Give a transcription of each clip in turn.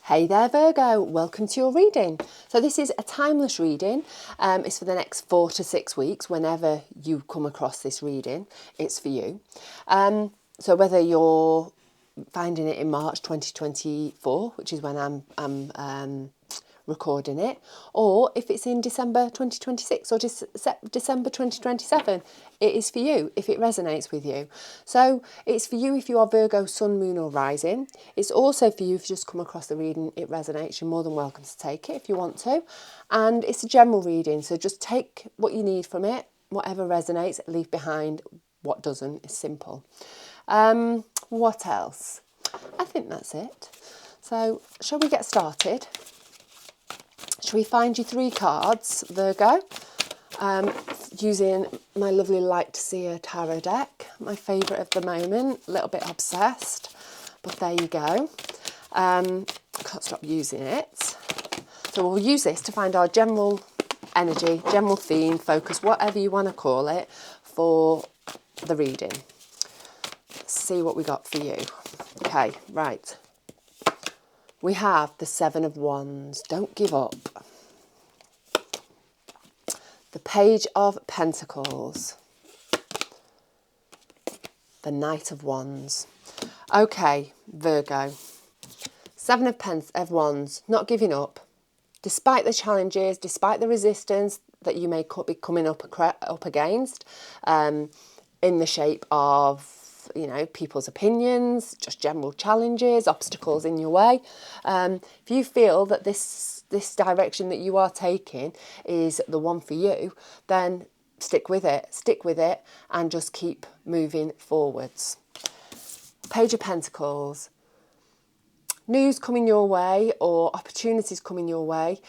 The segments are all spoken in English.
Hey there Virgo, welcome to your reading. So this is a timeless reading. It's for the next 4 to 6 weeks. Whenever you come across this reading, it's for you. So whether you're finding it in March 2024, which is when I'm recording it, or if it's in December 2026 or December 2027, it is for you if it resonates with you. So it's for you if you are Virgo, Sun, Moon or Rising. It's also for you if you just come across the reading, it resonates, you're more than welcome to take it if you want to. And it's a general reading, so just take what you need from it, whatever resonates, leave behind what doesn't. It's simple. What else? I think that's it. So shall we get started? Shall we find you 3 cards, Virgo, using my lovely Light Seer tarot deck, my favourite of the moment, a little bit obsessed, but there you go. Can't stop using it. So we'll use this to find our general energy, general theme, focus, whatever you want to call it, for the reading. Let's see what we got for you. Okay, right. We have the 7 of Wands. Don't give up. The Page of Pentacles. The Knight of Wands. Okay, Virgo. 7 of Wands. Not giving up. Despite the challenges, despite the resistance that you may be coming up against, in the shape of people's opinions, just general challenges, obstacles in your way. If you feel that this direction that you are taking is the one for you, then stick with it and just keep moving forwards. Page of Pentacles. News coming your way or opportunities coming your way,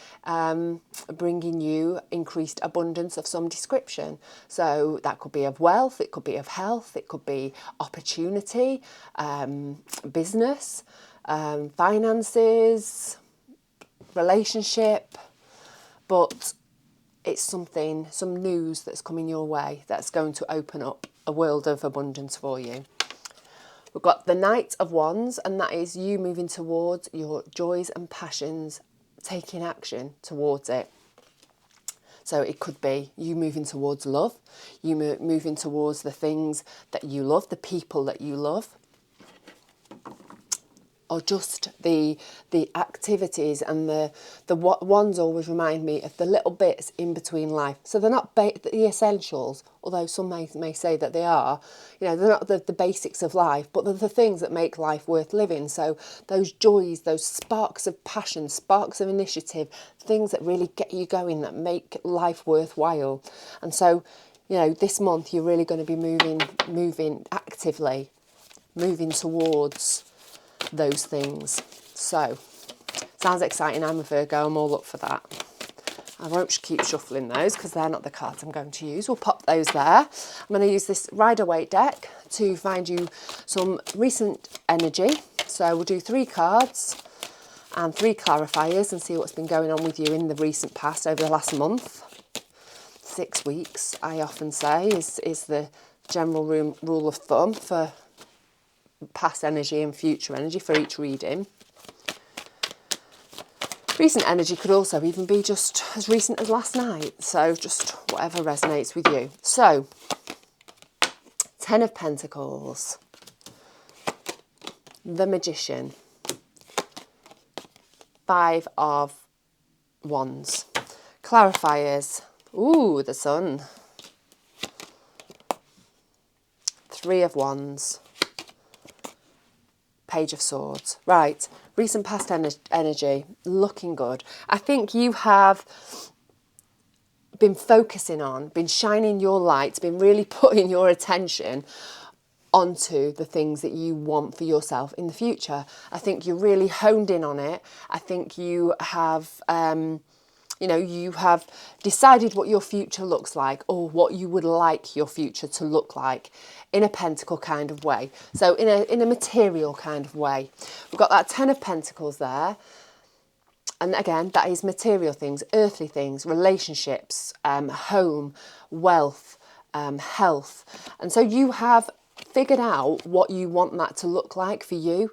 bringing you increased abundance of some description. So that could be of wealth, it could be of health, it could be opportunity, business, finances, relationship, but it's some news that's coming your way that's going to open up a world of abundance for you. We've got the Knight of Wands, and that is you moving towards your joys and passions, taking action towards it. So it could be you moving towards love, you moving towards the things that you love, the people that you love, or just the activities and the wands always remind me of the little bits in between life. So they're not the essentials, although some may say that they are. They're not the basics of life, but they're the things that make life worth living. So those joys, those sparks of passion, sparks of initiative, things that really get you going, that make life worthwhile. And so, this month you're really going to be moving actively, moving towards those things. So sounds exciting. I'm a Virgo, I'm all up for that. I won't keep shuffling those because they're not the cards I'm going to use. We'll pop those there. I'm going to use this Rider-Waite deck to find you some recent energy. So we'll do 3 cards and 3 clarifiers and see what's been going on with you in the recent past, over the last month. 6 weeks, I often say, is the general rule of thumb for past energy and future energy for each reading. Recent energy could also even be just as recent as last night, so just whatever resonates with you. So 10 of Pentacles, the Magician, 5 of Wands, clarifiers, the Sun, 3 of Wands, Page of Swords. Right, recent past energy, looking good. I think you have been focusing on, been shining your light, been really putting your attention onto the things that you want for yourself in the future. I think you're really honed in on it. I think you have you have decided what your future looks like, or what you would like your future to look like, in a pentacle kind of way. So in a material kind of way. We've got that 10 of Pentacles there. And again, that is material things, earthly things, relationships, home, wealth, health. And so you have figured out what you want that to look like for you,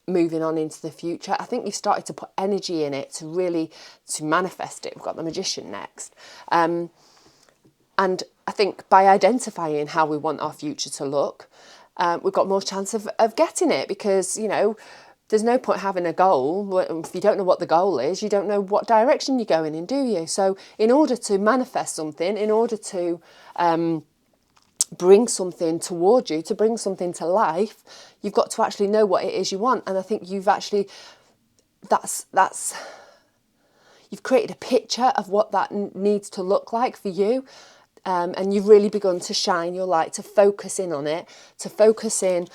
moving on into the future. I think you've started to put energy in it to manifest it. We've got the Magician next. And I think by identifying how we want our future to look, we've got more chance of getting it, because, you know, there's no point having a goal. If you don't know what the goal is, you don't know what direction you're going in, do you? So in order to manifest something, in order to bring something toward you, to bring something to life, you've got to actually know what it is you want. And I think you've actually, you've created a picture of what that needs to look like for you. And you've really begun to shine your light, to focus in on it, to focus in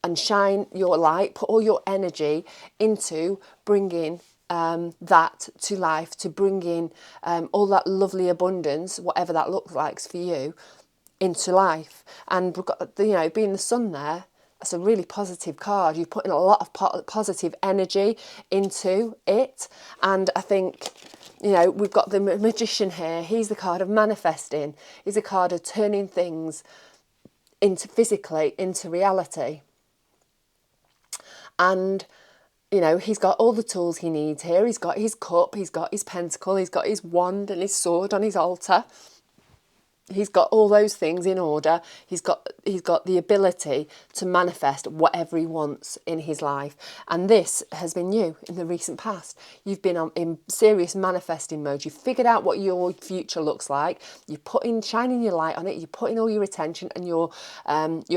and shine your light, put all your energy into bringing that to life, to bringing all that lovely abundance, whatever that looks like for you, into life. And we've got, you know, being the sun there, that's a really positive card. You're putting a lot of positive energy into it. And I think, you know, we've got the Magician here. He's the card of manifesting. He's a card of turning things into physically, into reality. And, you know, he's got all the tools he needs here. He's got his cup, he's got his pentacle, he's got his wand and his sword on his altar. He's got all those things in order. He's got the ability to manifest whatever he wants in his life. And this has been you in the recent past. You've been in serious manifesting mode. You've figured out what your future looks like. You're shining your light on it. You're putting all your attention and your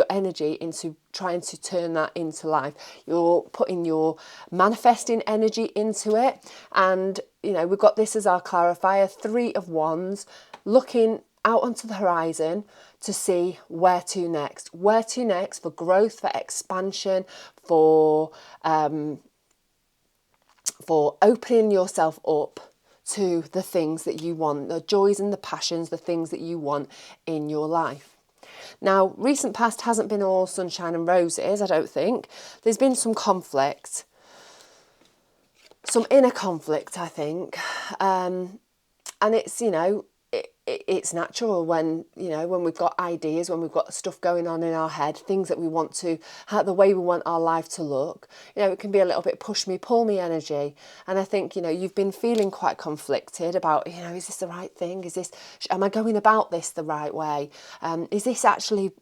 energy into trying to turn that into life. You're putting your manifesting energy into it. And, you know, we've got this as our clarifier, 3 of Wands, looking out onto the horizon to see where to next for growth, for expansion, for opening yourself up to the things that you want, the joys and the passions, the things that you want in your life. Now, recent past hasn't been all sunshine and roses, I don't think. There's been some conflict, some inner conflict, I think, and it's, you know, it's natural when, you know, when we've got ideas, when we've got stuff going on in our head, things that we want to, the way we want our life to look, you know, it can be a little bit push me, pull me energy. And I think, you know, you've been feeling quite conflicted about, you know, is this the right thing? Am I going about this the right way? Is this actually,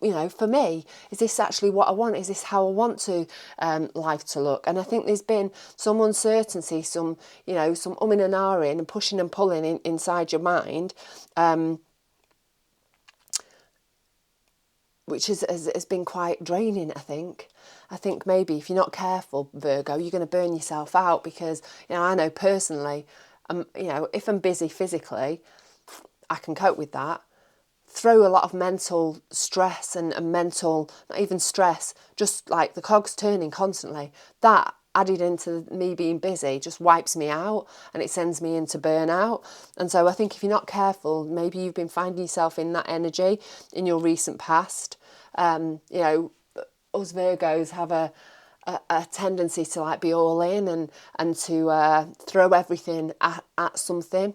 you know, for me, is this actually what I want? Is this how I want to life to look? And I think there's been some uncertainty, some, you know, some umming and ahhing and pushing and pulling inside your mind, which has been quite draining, I think. I think maybe if you're not careful, Virgo, you're going to burn yourself out, because, you know, I know personally, you know, if I'm busy physically, I can cope with that. Throw a lot of mental stress and mental, not even stress, just like the cogs turning constantly, that added into me being busy just wipes me out, and it sends me into burnout. And so I think if you're not careful, maybe you've been finding yourself in that energy in your recent past. You know, us Virgos have a tendency to like be all in and to throw everything at something.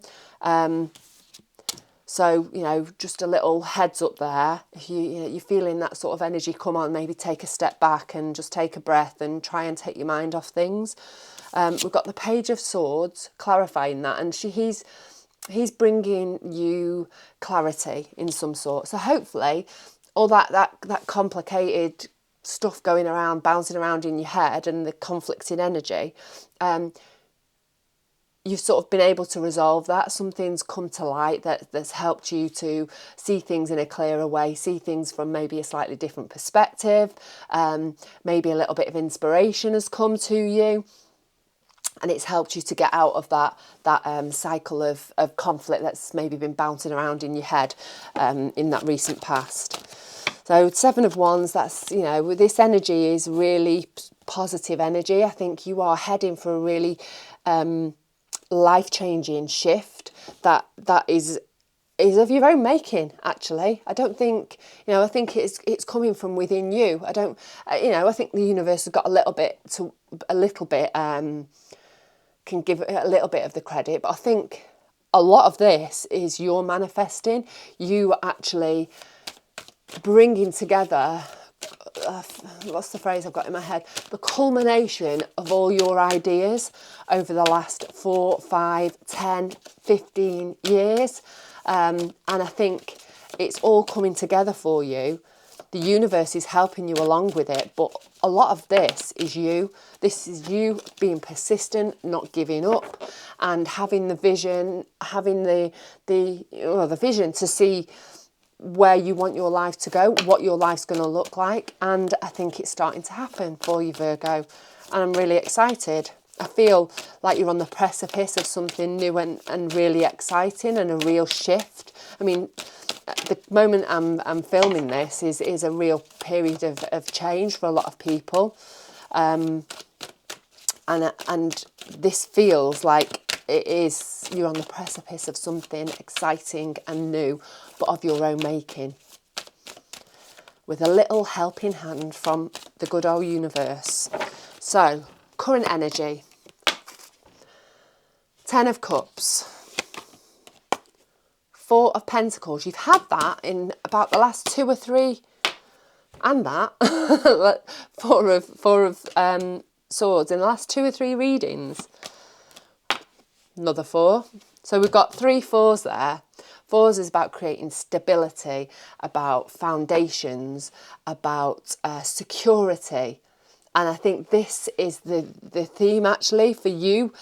So, you know, just a little heads up there. If you're feeling that sort of energy come on, maybe take a step back and just take a breath and try and take your mind off things. We've got the Page of Swords clarifying that, and he's bringing you clarity in some sort. So hopefully all that complicated stuff going around, bouncing around in your head and the conflicting energy, you've sort of been able to resolve that. Something's come to light that's helped you to see things in a clearer way, see things from maybe a slightly different perspective. Maybe a little bit of inspiration has come to you, and it's helped you to get out of that cycle of conflict that's maybe been bouncing around in your head in that recent past. So 7 of Wands, that's, you know, this energy is really positive energy. I think you are heading for a really life-changing shift that is of your own making, actually. I don't think, you know, I think it's coming from within you. I don't, you know, I think the universe has got a little bit can give a little bit of the credit, but I think a lot of this is you're manifesting. You actually bringing together, what's the phrase I've got in my head? The culmination of all your ideas over the last 4, 5, 10, 15 years. And I think it's all coming together for you. The universe is helping you along with it, but a lot of this is you. This is you being persistent, not giving up, and having the vision, having the vision to see where you want your life to go, what your life's going to look like. And I think it's starting to happen for you, Virgo. And I'm really excited. I feel like you're on the precipice of something new and really exciting, and a real shift. I mean, the moment I'm filming this is a real period of change for a lot of people. And this feels like you're on the precipice of something exciting and new, but of your own making, with a little helping hand from the good old universe. So, current energy. 10 of Cups. 4 of Pentacles. You've had that in about the last 2 or 3, and that. 4 of Swords in the last 2 or 3 readings. Another 4. So we've got 3 4s there. 4s is about creating stability, about foundations, about security. And I think this is the theme actually for you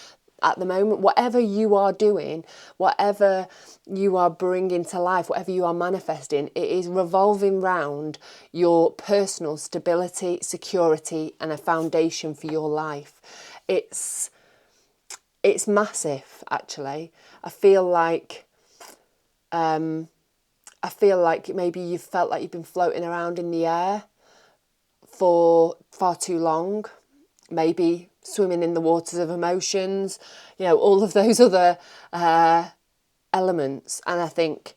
at the moment. Whatever you are doing, whatever you are bringing to life, whatever you are manifesting, it is revolving round your personal stability, security, and a foundation for your life. It's massive, actually. I feel like maybe you've felt like you've been floating around in the air for far too long. Maybe swimming in the waters of emotions, all of those other elements. And I think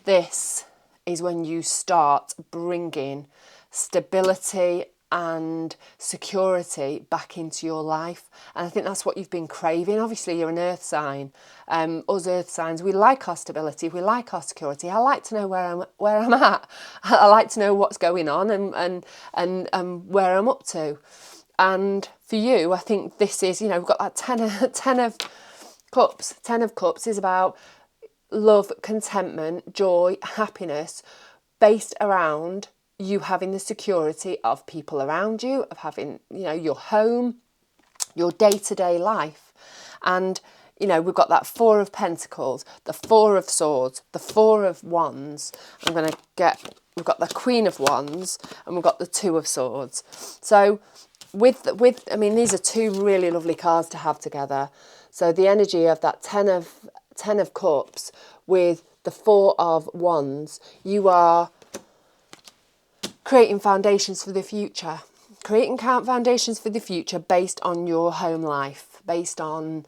this is when you start bringing stability and security back into your life. And I think that's what you've been craving. Obviously, you're an earth sign. Us earth signs, we like our stability, we like our security. I like to know where I'm at. I like to know what's going on and where I'm up to. And for you, I think this is, we've got that 10 of Cups. 10 of Cups is about love, contentment, joy, happiness, based around you having the security of people around you, of having, your home, your day-to-day life. And, we've got that 4 of Pentacles, the 4 of Swords, the 4 of Wands. We've got the Queen of Wands, and we've got the 2 of Swords. So these are 2 really lovely cards to have together. So the energy of that 10 of Cups with the 4 of Wands, you are creating foundations for the future. Creating foundations for the future based on your home life, based on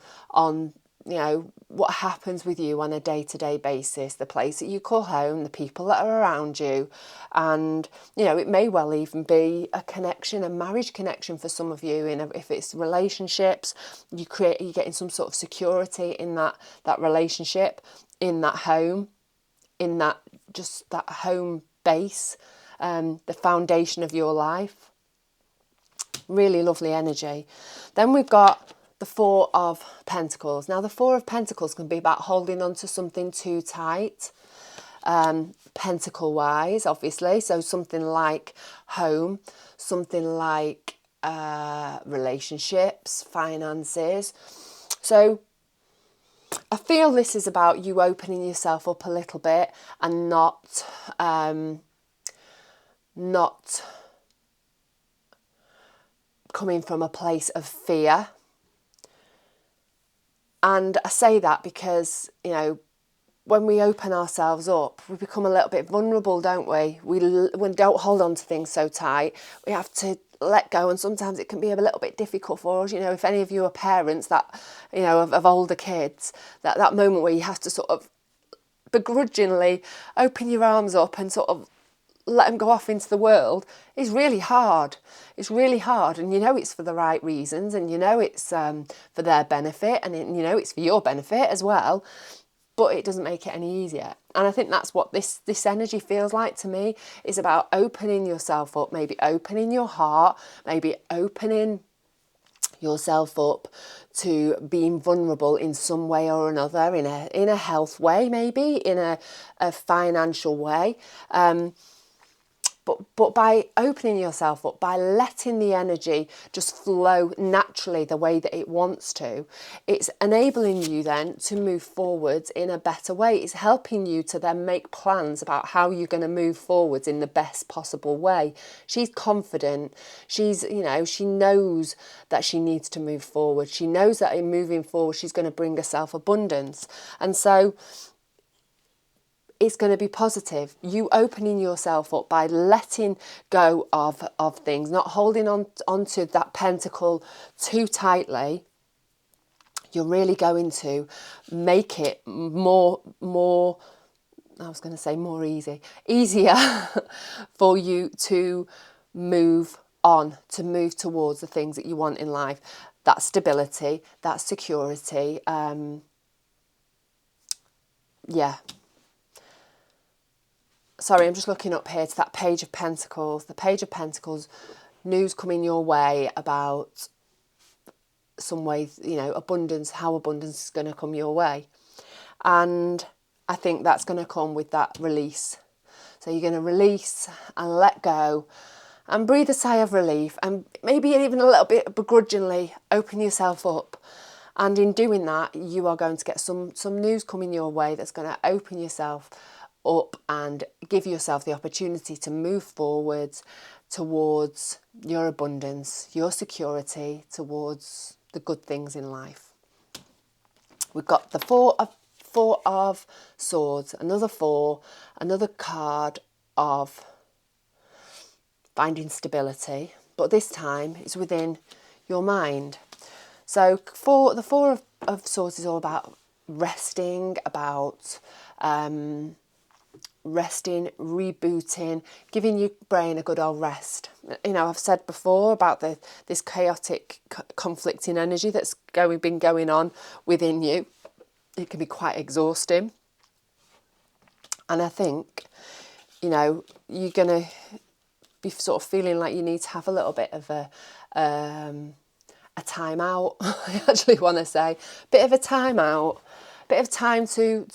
what happens with you on a day-to-day basis, the place that you call home, the people that are around you. And, it may well even be a connection, a marriage connection for some of you. If it's relationships, you're getting some sort of security in that relationship, in that home, in that home base, the foundation of your life. Really lovely energy. Then we've got the 4 of Pentacles. Now, the 4 of Pentacles can be about holding on to something too tight, pentacle-wise, obviously. So something like home, something like relationships, finances. So I feel this is about you opening yourself up a little bit and not coming from a place of fear. And I say that because, when we open ourselves up, we become a little bit vulnerable, don't we? We don't hold on to things so tight. We have to let go, and sometimes it can be a little bit difficult for us. If any of you are parents that, of older kids, that moment where you have to sort of begrudgingly open your arms up and sort of let them go off into the world is really hard. It's really hard, and it's for the right reasons, and it's for their benefit, and it's for your benefit as well. but it doesn't make it any easier. And I think that's what this energy feels like to me. It's about opening yourself up, maybe opening your heart, maybe opening yourself up to being vulnerable in some way or another, in a health way, maybe in a financial way. But by opening yourself up, by letting the energy just flow naturally the way that it wants to, it's enabling you then to move forwards in a better way. It's helping you to then make plans about how you're going to move forwards in the best possible way. She's confident. She's, she knows that she needs to move forward. She knows that in moving forward, she's going to bring herself abundance. And so it's going to be positive. You opening yourself up by letting go of things, not holding on to that pentacle too tightly. You're really going to make it more easier for you to move on, to move towards the things that you want in life. That stability, that security, Sorry, I'm just looking up here to that Page of Pentacles. The Page of Pentacles, news coming your way about some way, abundance, how abundance is going to come your way. And I think that's going to come with that release. So you're going to release and let go and breathe a sigh of relief, and maybe even a little bit begrudgingly open yourself up. And in doing that, you are going to get some news coming your way that's going to open yourself up and give yourself the opportunity to move forwards towards your abundance, your security, towards the good things in life. We've got the Four of Swords, another card of finding stability, but this time it's within your mind. So the Four of Swords is all about resting, about resting, rebooting, giving your brain a good old rest. I've said before about this chaotic, conflicting energy that's been going on within you. It can be quite exhausting. And I think, you're going to be sort of feeling like you need to have a little bit of a time out. I actually want to say, bit of a time out. Bit of time to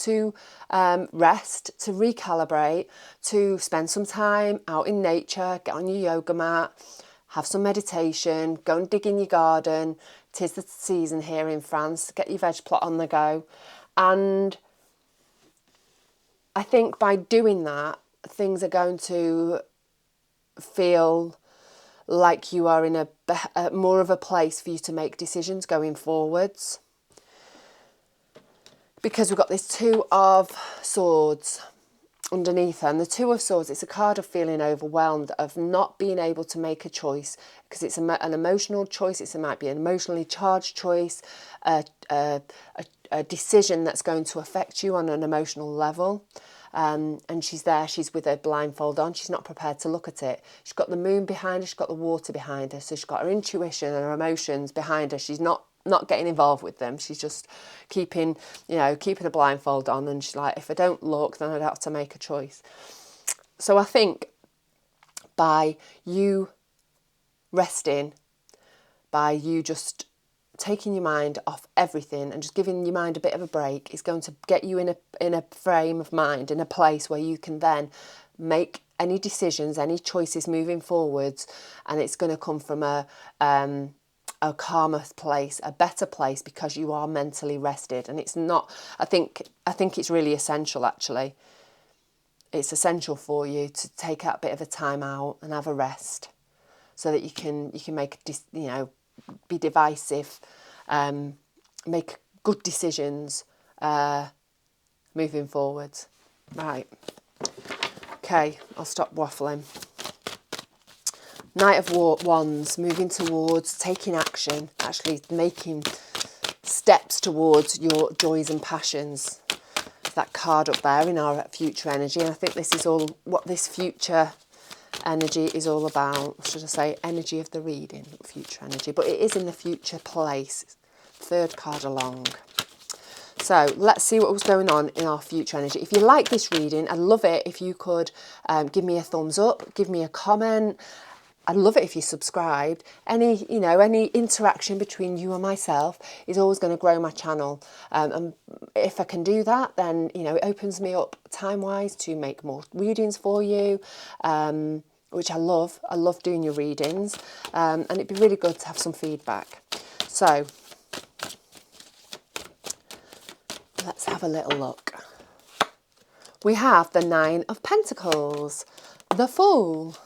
rest, to recalibrate, to spend some time out in nature, get on your yoga mat, have some meditation, go and dig in your garden. 'Tis the season here in France, get your veg plot on the go. And I think by doing that, things are going to feel like you are in a more of a place for you to make decisions going forwards. Because we've got this Two of Swords underneath her. And the Two of Swords, it's a card of feeling overwhelmed, of not being able to make a choice, because it's an emotional choice. It might be an emotionally charged choice, a decision that's going to affect you on an emotional level. And she's there, she's with her blindfold on, she's not prepared to look at it. She's got the moon behind her, she's got the water behind her, so she's got her intuition and her emotions behind her. She's not getting involved with them. She's just keeping a blindfold on, and she's like, if I don't look, then I'd have to make a choice. So I think by you resting, by you just taking your mind off everything and just giving your mind a bit of a break, is going to get you in a frame of mind, in a place where you can then make any decisions, any choices moving forwards, and it's going to come from a calmer place, a better place, because you are mentally rested. And it's not, I think it's really essential, actually. It's essential for you to take a bit of a time out and have a rest, so that you can make, be divisive, make good decisions moving forwards. Right. Okay, I'll stop waffling. Knight of Wands, moving towards taking action, actually making steps towards your joys and passions. That card up there in our future energy, and I think this is all what this future energy is all about. Should I say energy of the reading, future energy, but it is in the future place. Third card along. So let's see what was going on in our future energy. If you like this reading, I'd love it if you could give me a thumbs up, give me a comment. I'd love it if you subscribed. Any interaction between you and myself is always going to grow my channel. And if I can do that, then, it opens me up time-wise to make more readings for you, which I love. I love doing your readings. And it'd be really good to have some feedback. So let's have a little look. We have the Nine of Pentacles, the Fool,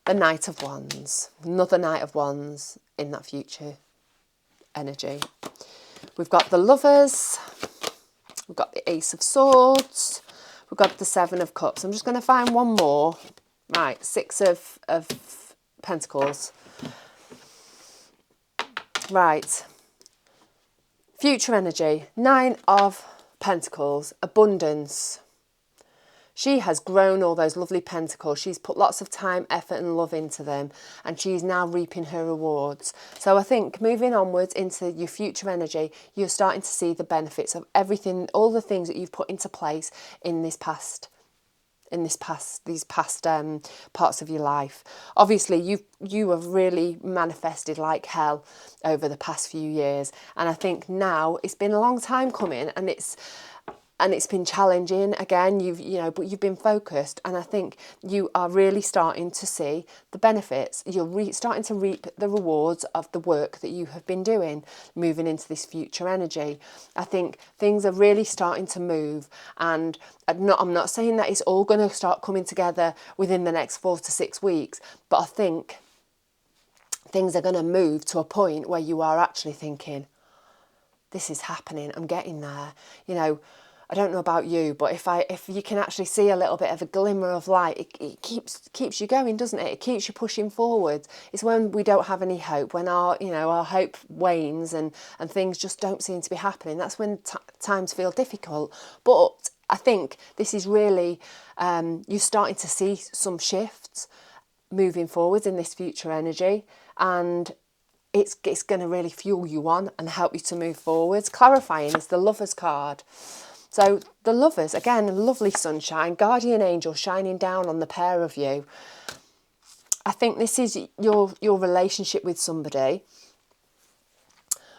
the Knight of Wands, another Knight of Wands in that future energy. We've got the Lovers, we've got the Ace of Swords, we've got the Seven of Cups. I'm just going to find one more. Right, Six of Pentacles. Right, future energy, Nine of Pentacles, abundance. She has grown all those lovely pentacles. She's put lots of time, effort and love into them, and she's now reaping her rewards. So I think moving onwards into your future energy, you're starting to see the benefits of everything, all the things that you've put into place in these past parts of your life. Obviously, you have really manifested like hell over the past few years, and I think now it's been a long time coming, and it's been challenging again. But you've been focused, and I think you are really starting to see the benefits. You're starting to reap the rewards of the work that you have been doing, moving into this future energy. I think things are really starting to move, and I'm not saying that it's all going to start coming together within the next 4 to 6 weeks, but I think things are going to move to a point where you are actually thinking, this is happening, I'm getting there. I don't know about you, but if you can actually see a little bit of a glimmer of light, it keeps you going, doesn't it? It keeps you pushing forward. It's when we don't have any hope, when our hope wanes and things just don't seem to be happening. That's when times feel difficult. But I think this is really you're starting to see some shifts moving forward in this future energy, and it's going to really fuel you on and help you to move forwards. Clarifying is the Lovers card. So the Lovers, again, lovely sunshine, guardian angel shining down on the pair of you. I think this is your relationship with somebody,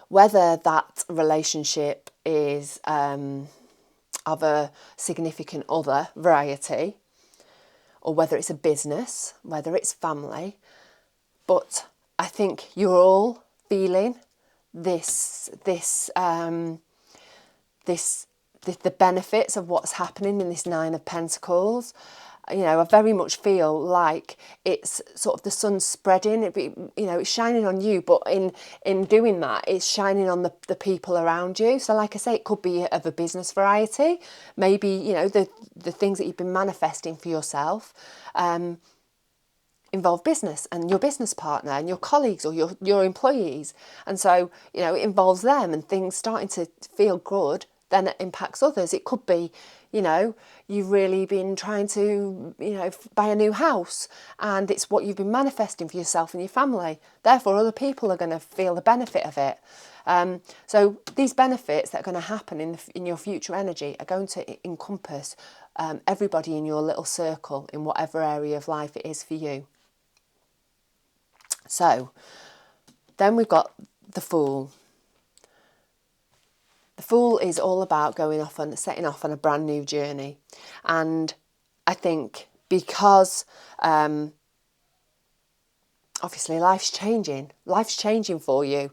whether that relationship is of a significant other variety, or whether it's a business, whether it's family. But I think you're all feeling the benefits of what's happening in this Nine of Pentacles. I very much feel like it's sort of the sun's spreading. It's shining on you, but in doing that, it's shining on the people around you. So like I say, it could be of a business variety. Maybe, the things that you've been manifesting for yourself involve business and your business partner and your colleagues or your employees. And so, it involves them, and things starting to feel good, then it impacts others. It could be, you've really been trying to, buy a new house, and it's what you've been manifesting for yourself and your family. Therefore, other people are going to feel the benefit of it. So these benefits that are going to happen in your future energy are going to encompass everybody in your little circle in whatever area of life it is for you. So then we've got the Fool. The Fool is all about setting off on a brand new journey. And I think because obviously life's changing for you.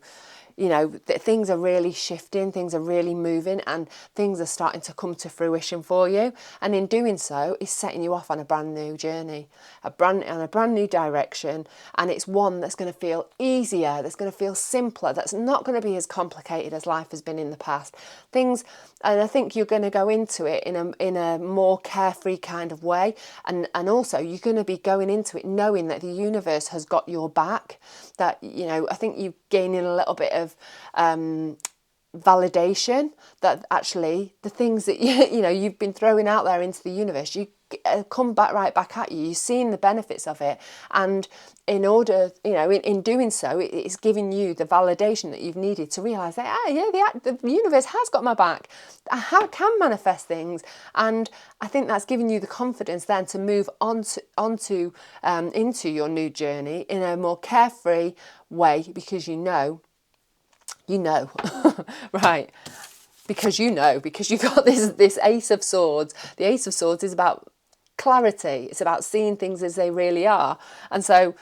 Things are really shifting, things are really moving, and things are starting to come to fruition for you. And in doing so, it's setting you off on a brand new journey, a brand new direction. And it's one that's going to feel easier, that's going to feel simpler, that's not going to be as complicated as life has been in the past. And I think you're going to go into it in a more carefree kind of way. And also you're going to be going into it knowing that the universe has got your back. That, I think you're gaining a little bit of validation that actually the things that you've been throwing out there into the universe, come back right back at you. You've seen the benefits of it, and in order, in doing so, it's giving you the validation that you've needed to realise that, the universe has got my back. I can manifest things, and I think that's giving you the confidence then to move into your new journey in a more carefree way, because you know, right? Because you've got this Ace of Swords. The Ace of Swords is about clarity. It's about seeing things as they really are. And so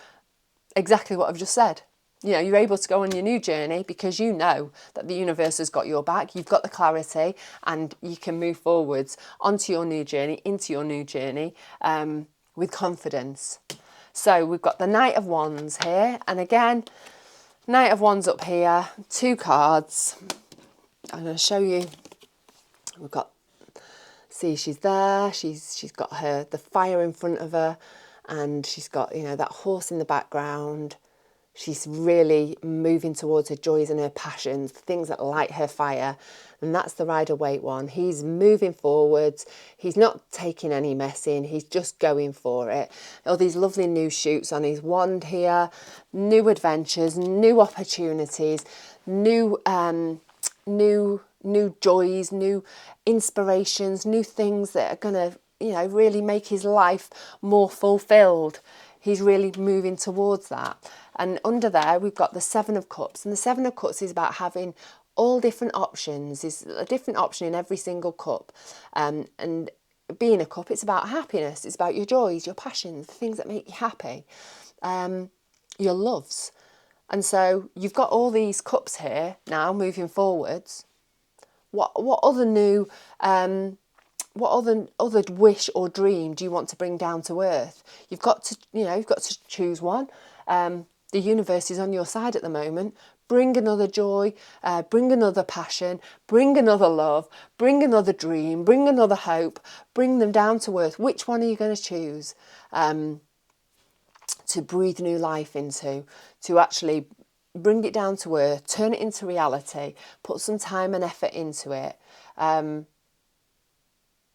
exactly what I've just said. You're able to go on your new journey because you know that the universe has got your back. You've got the clarity, and you can move forwards onto your new journey, into your new journey, with confidence. So we've got the Knight of Wands here. And again, Knight of Wands up here, 2 cards. I'm going to show you. We've got, see, she's there. She's got the fire in front of her, and she's got, that horse in the background. She's really moving towards her joys and her passions, things that light her fire. And that's the Rider-Waite one. He's moving forwards. He's not taking any messing. He's just going for it. All these lovely new shoots on his wand here. New adventures, new opportunities, new joys, new inspirations, new things that are going to, really make his life more fulfilled. He's really moving towards that. And under there, we've got the 7 of Cups. And the 7 of Cups is about having all different options. There's a different option in every single cup. And being a cup, it's about happiness. It's about your joys, your passions, the things that make you happy, your loves. And so you've got all these cups here now moving forwards. What other new, what other wish or dream do you want to bring down to earth? You've got to choose one. The universe is on your side at the moment. Bring another joy, bring another passion, bring another love, bring another dream, bring another hope, bring them down to earth. Which one are you going to choose to breathe new life into, to actually bring it down to earth, turn it into reality, put some time and effort into it?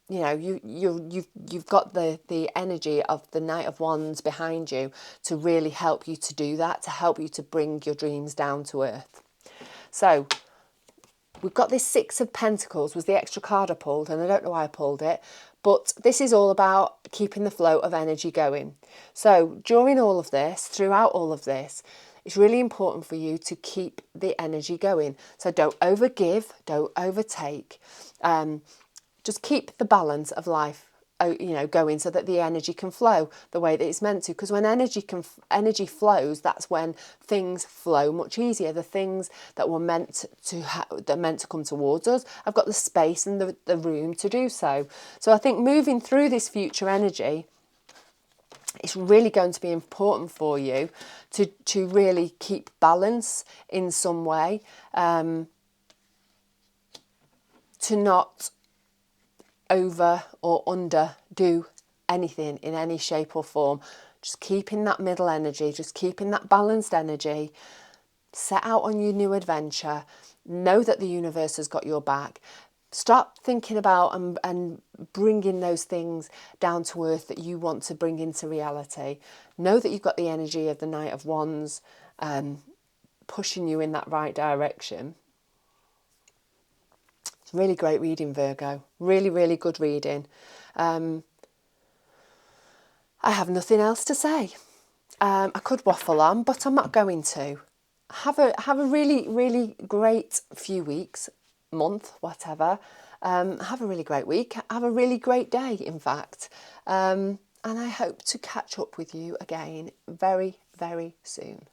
You've got the energy of the Knight of Wands behind you to really help you to do that, to help you to bring your dreams down to earth. So we've got this 6 of Pentacles, was the extra card I pulled, and I don't know why I pulled it, but this is all about keeping the flow of energy going. So during all of this, throughout all of this, it's really important for you to keep the energy going. So don't overgive, don't overtake. Just keep the balance of life, going, so that the energy can flow the way that it's meant to. Because when energy flows, that's when things flow much easier. The things that were meant to come towards us, I've got the space and the room to do so. So I think moving through this future energy, it's really going to be important for you to really keep balance in some way, to not over or under do anything in any shape or form. Just keeping that middle energy, just keeping that balanced energy. Set out on your new adventure. Know that the universe has got your back. Start thinking about and bringing those things down to earth that you want to bring into reality. Know that you've got the energy of the Knight of Wands pushing you in that right direction. It's really great reading, Virgo. Really, really good reading. I have nothing else to say. I could waffle on, but I'm not going to. Have a really, really great few weeks, month, whatever. Have a really great week. Have a really great day, in fact. And I hope to catch up with you again very, very soon.